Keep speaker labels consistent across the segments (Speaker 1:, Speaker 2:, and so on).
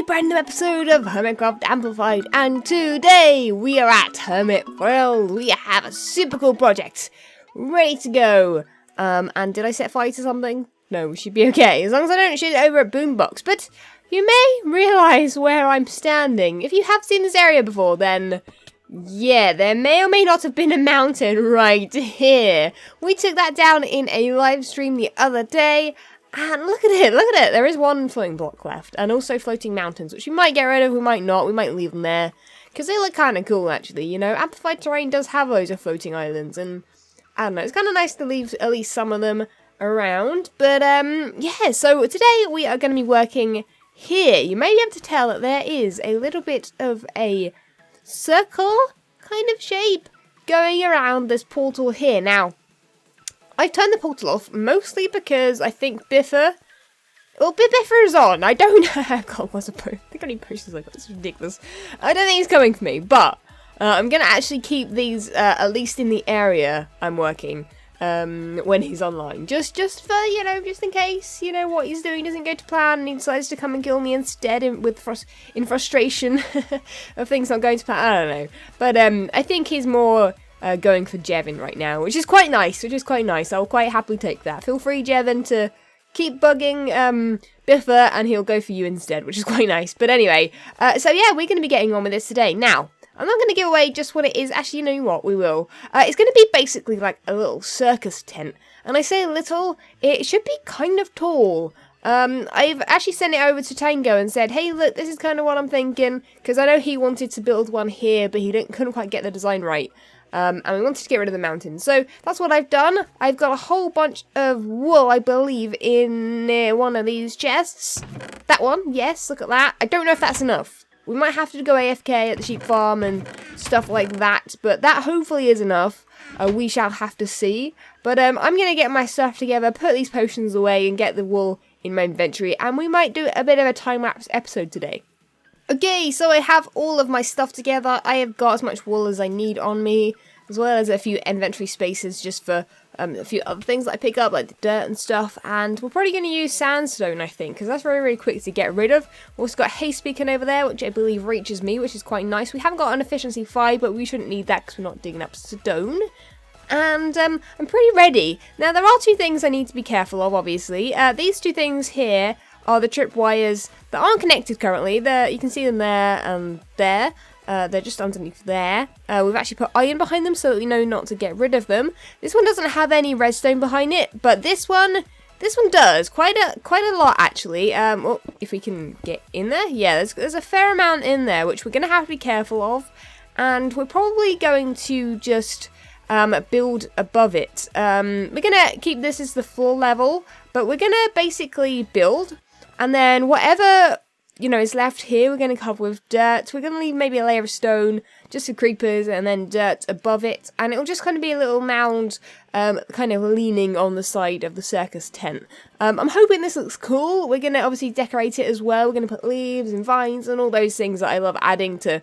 Speaker 1: a brand new episode of Hermitcraft Amplified, and today we are at Hermit Thrills. We have a super cool project ready to go. And did I set fire to something? No, we should be okay, as long as I don't shoot it over at Boombox. But you may realise where I'm standing. If you have seen this area before, then yeah, there may or may not have been a mountain right here. We took that down in a live stream the other day. And look at it, there is one floating block left, and also floating mountains, which we might get rid of, we might not, we might leave them there, because they look kind of cool, actually, you know. Amplified terrain does have loads of floating islands, and I don't know, it's kind of nice to leave at least some of them around, but yeah, so today we are going to be working here. You may be able to tell that there is a little bit of a circle kind of shape going around this portal here. Now, I've turned the portal off, mostly because I think Biffa is on. I don't know. God, what's a post? I think I need posters like that. It's ridiculous. I don't think he's coming for me, but I'm going to actually keep these, at least in the area I'm working, when he's online. Just for, you know, just in case, you know, what he's doing doesn't go to plan and he decides to come and kill me instead in frustration of things not going to plan. I don't know. But I think he's more going for Jevin right now, which is quite nice, I'll quite happily take that. Feel free, Jevin, to keep bugging Biffa, and he'll go for you instead, which is quite nice. But anyway, so yeah, we're going to be getting on with this today. Now, I'm not going to give away just what it is. Actually, you know what? We will. It's going to be basically like a little circus tent. And I say little, it should be kind of tall. I've actually sent it over to Tango and said, hey, look, this is kind of what I'm thinking. Because I know he wanted to build one here, but he couldn't quite get the design right. And we wanted to get rid of the mountain. So that's what I've done. I've got a whole bunch of wool, I believe, in one of these chests. That one, yes, look at that. I don't know if that's enough. We might have to go AFK at the sheep farm and stuff like that. But that hopefully is enough. We shall have to see. But I'm going to get my stuff together, put these potions away, and get the wool in my inventory. And we might do a bit of a time-lapse episode today. Okay, so I have all of my stuff together. I have got as much wool as I need on me, as well as a few inventory spaces just for a few other things that I pick up, like the dirt and stuff. And we're probably going to use sandstone, I think, because that's very, very quick to get rid of. We've also got haste beacon over there, which I believe reaches me, which is quite nice. We haven't got an efficiency 5, but we shouldn't need that because we're not digging up stone. And I'm pretty ready. Now, there are two things I need to be careful of, obviously. These two things here are the trip wires that aren't connected currently. You can see them there and there. They're just underneath there. We've actually put iron behind them so that we know not to get rid of them. This one doesn't have any redstone behind it, but this one does quite a lot actually. Well, if we can get in there, yeah, there's a fair amount in there which we're gonna have to be careful of, and we're probably going to just build above it. We're gonna keep this as the floor level, but we're gonna basically build. And then whatever, you know, is left here, we're going to cover with dirt. We're going to leave maybe a layer of stone, just for creepers, and then dirt above it. And it'll just kind of be a little mound, kind of leaning on the side of the circus tent. I'm hoping this looks cool. We're going to obviously decorate it as well. We're going to put leaves and vines and all those things that I love adding to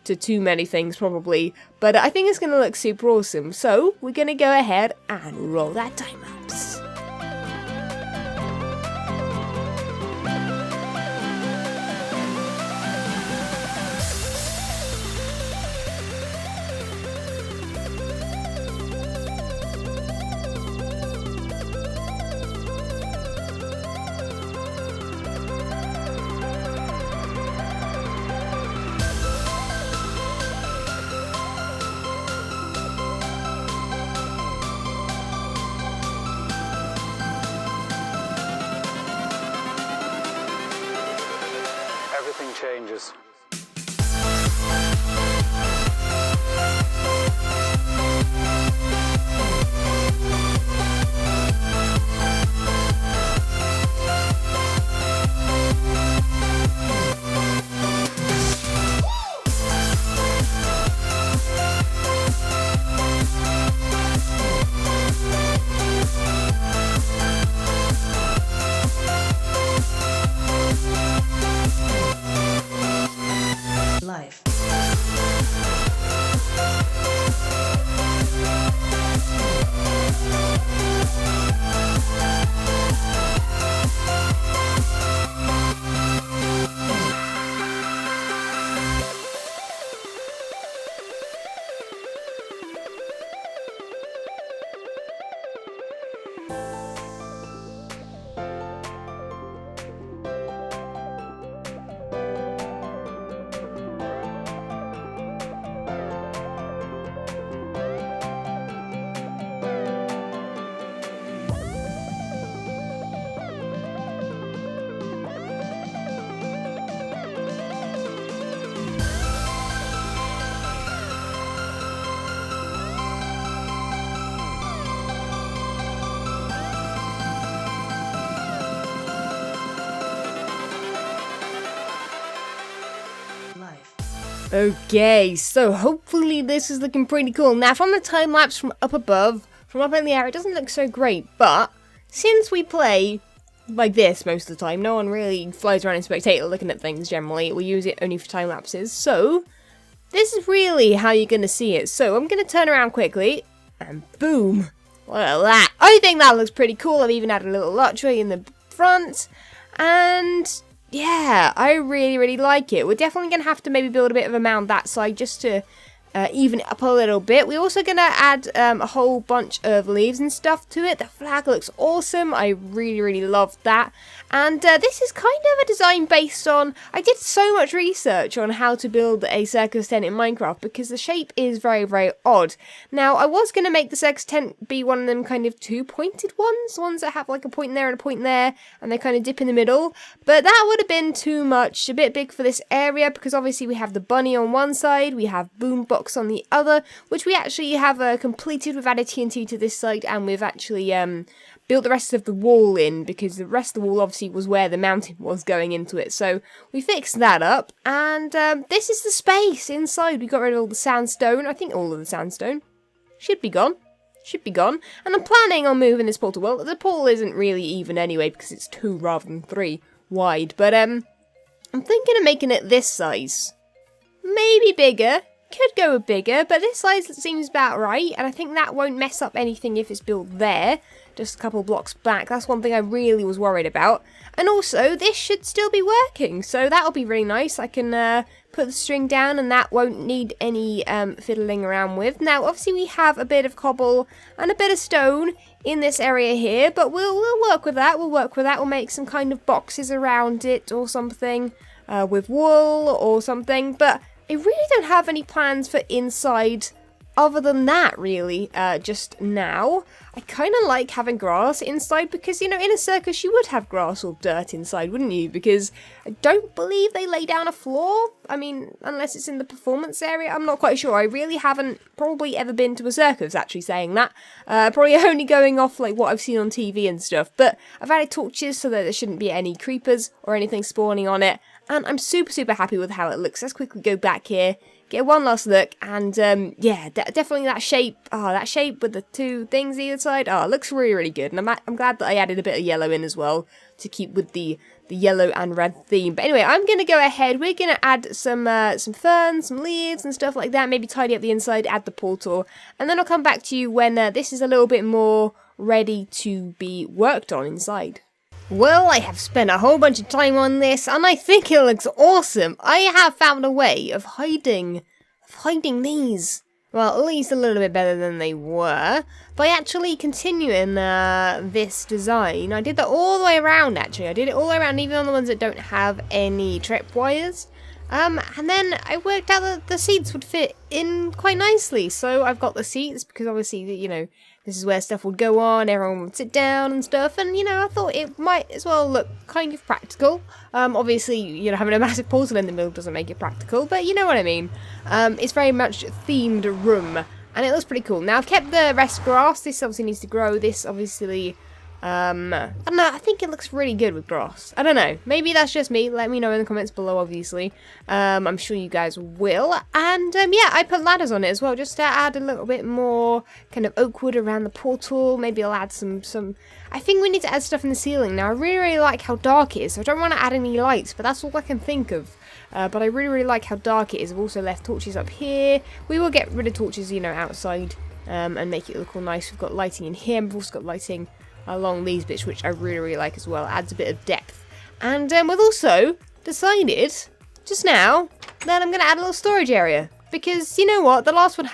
Speaker 1: too many things, probably. But I think it's going to look super awesome. So we're going to go ahead and roll that time lapse.
Speaker 2: Everything changes.
Speaker 1: Okay, so hopefully this is looking pretty cool. Now, from the time lapse from up above, from up in the air, it doesn't look so great, but since we play like this most of the time, no one really flies around in spectator looking at things generally. We use it only for time lapses, so this is really how you're going to see it. So I'm going to turn around quickly, and boom, look at that. I think that looks pretty cool. I've even added a little archway in the front, and yeah, I really like it. We're definitely going to have to maybe build a bit of a mound that side just to even it up a little bit. We're also going to add a whole bunch of leaves and stuff to it. The flag looks awesome. I really love that. And this is kind of a design based on... I did so much research on how to build a circus tent in Minecraft because the shape is very odd. Now, I was going to make the circus tent be one of them kind of two-pointed ones that have like a point there and a point there, and they kind of dip in the middle. But that would have been too much, a bit big for this area, because obviously we have the bunny on one side, we have Boombox on the other, which we actually have completed. We've added TNT to this side, and we've actually built the rest of the wall in, because the rest of the wall obviously was where the mountain was going into it. So we fixed that up, and this is the space inside. We got rid of all the sandstone. I think all of the sandstone should be gone. And I'm planning on moving this portal. Well, the portal isn't really even anyway, because it's 2 rather than 3 wide. But I'm thinking of making it this size. Maybe bigger. Could go with bigger, but this size seems about right, and I think that won't mess up anything if it's built there, just a couple blocks back. That's one thing I really was worried about. And also, this should still be working, so that'll be really nice. I can put the string down, and that won't need any fiddling around with. Now, obviously, we have a bit of cobble and a bit of stone in this area here, but we'll work with that. We'll make some kind of boxes around it or something, with wool or something, but I really don't have any plans for inside other than that, really, just now. I kind of like having grass inside because, you know, in a circus you would have grass or dirt inside, wouldn't you? Because I don't believe they lay down a floor. I mean, unless it's in the performance area, I'm not quite sure. I really haven't probably ever been to a circus, actually, saying that. Probably only going off, like, what I've seen on TV and stuff. But I've added torches so that there shouldn't be any creepers or anything spawning on it. And I'm super happy with how it looks. Let's quickly go back here, get one last look, and yeah, definitely that shape. Oh, that shape with the 2 things either side. Oh, it looks really good. And I'm glad that I added a bit of yellow in as well to keep with the yellow and red theme. But anyway, I'm gonna go ahead. We're gonna add some ferns, some leaves, and stuff like that. Maybe tidy up the inside, add the portal, and then I'll come back to you when this is a little bit more ready to be worked on inside. Well, I have spent a whole bunch of time on this, and I think it looks awesome. I have found a way of hiding these, well, at least a little bit better than they were, by actually continuing this design. I did that all the way around, actually. I did it all the way around, even on the ones that don't have any tripwires. And then I worked out that the seats would fit in quite nicely. So I've got the seats, because obviously, you know, this is where stuff would go on, everyone would sit down and stuff, and, you know, I thought it might as well look kind of practical. Obviously, you know, having a massive portal in the middle doesn't make it practical, but you know what I mean. It's very much a themed room, and it looks pretty cool. Now, I've kept the rest grass. This obviously needs to grow. This obviously... I don't know, I think it looks really good with grass. I don't know, maybe that's just me. Let me know in the comments below, obviously. I'm sure you guys will. And yeah, I put ladders on it as well, just to add a little bit more kind of oak wood around the portal. Maybe I'll add some I think we need to add stuff in the ceiling. Now, I really like how dark it is, so I don't want to add any lights, but that's all I can think of. But I really like how dark it is. I've also left torches up here. We will get rid of torches, you know, outside, and make it look all nice. We've got lighting in here, and we've also got lighting along these bits, which I really like as well. Adds a bit of depth. And we've also decided just now that I'm going to add a little storage area, because you know what, the last one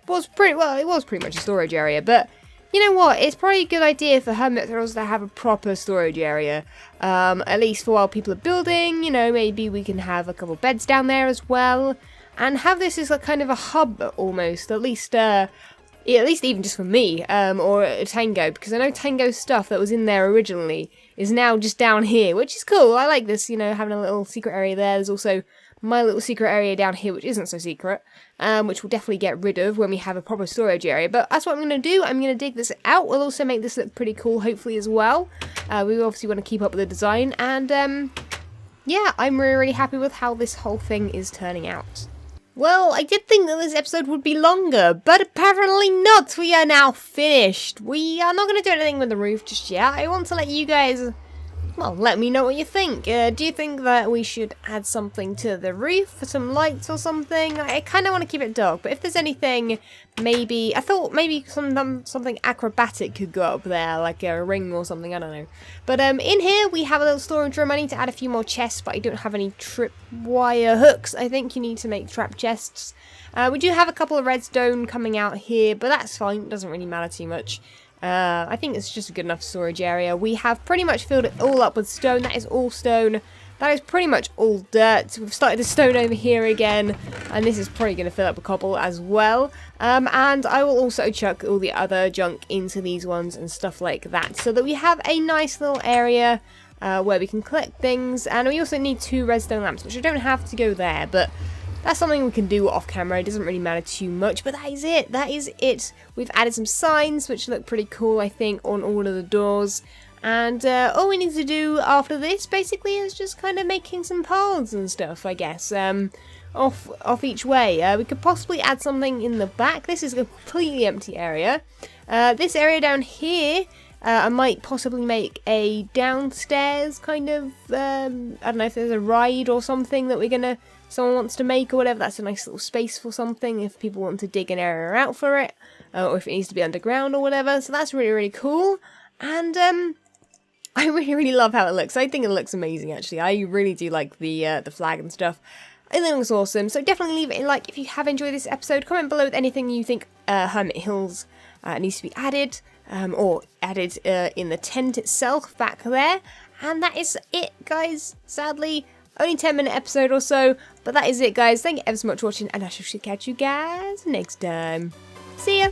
Speaker 1: was pretty much a storage area, but You know what? It's probably a good idea for Hermit Thrills to have a proper storage area. At least for while people are building, you know, maybe we can have a couple beds down there as well. And have this as a kind of a hub almost, at least even just for me, or Tango, because I know Tango's stuff that was in there originally is now just down here, which is cool. I like this, you know, having a little secret area there. There's also my little secret area down here, which isn't so secret, which we'll definitely get rid of when we have a proper storage area. But that's what I'm going to do. I'm going to dig this out. We'll also make this look pretty cool, hopefully, as well. We obviously want to keep up with the design, and yeah, I'm really, really happy with how this whole thing is turning out. Well, I did think that this episode would be longer, but apparently not. We are now finished. We are not going to do anything with the roof just yet. I want to let you guys, well, let me know what you think. Do you think that we should add something to the roof, for some lights or something? I kind of want to keep it dark, but if there's anything, maybe, I thought maybe something acrobatic could go up there, like a ring or something, I don't know. But in here, we have a little storage room. I need to add a few more chests, but I don't have any tripwire hooks. I think you need to make trap chests. We do have a couple of redstone coming out here, but that's fine. It doesn't really matter too much. I think it's just a good enough storage area. We have pretty much filled it all up with stone. That is all stone. That is pretty much all dirt. We've started the stone over here again, and this is probably going to fill up a cobble as well. And I will also chuck all the other junk into these ones and stuff like that, so that we have a nice little area where we can collect things. And we also need 2 redstone lamps, which I don't have to go there, but that's something we can do off camera. It doesn't really matter too much, but that is it. That is it. We've added some signs, which look pretty cool, I think, on all of the doors. And all we need to do after this, basically, is just kind of making some paths and stuff, I guess, off each way. We could possibly add something in the back. This is a completely empty area. This area down here, I might possibly make a downstairs kind of, I don't know if there's a ride or something that someone wants to make or whatever. That's a nice little space for something if people want to dig an area out for it, or if it needs to be underground or whatever. So that's really, really cool. And I really, really love how it looks. I think it looks amazing, actually. I really do like the flag and stuff. I think it looks awesome. So definitely leave it a like if you have enjoyed this episode. Comment below with anything you think Hermit Hills needs to be added, or added in the tent itself back there. And that is it, guys. Sadly, only 10-minute episode or so, but that is it, guys. Thank you ever so much for watching, and I shall catch you guys next time. See ya!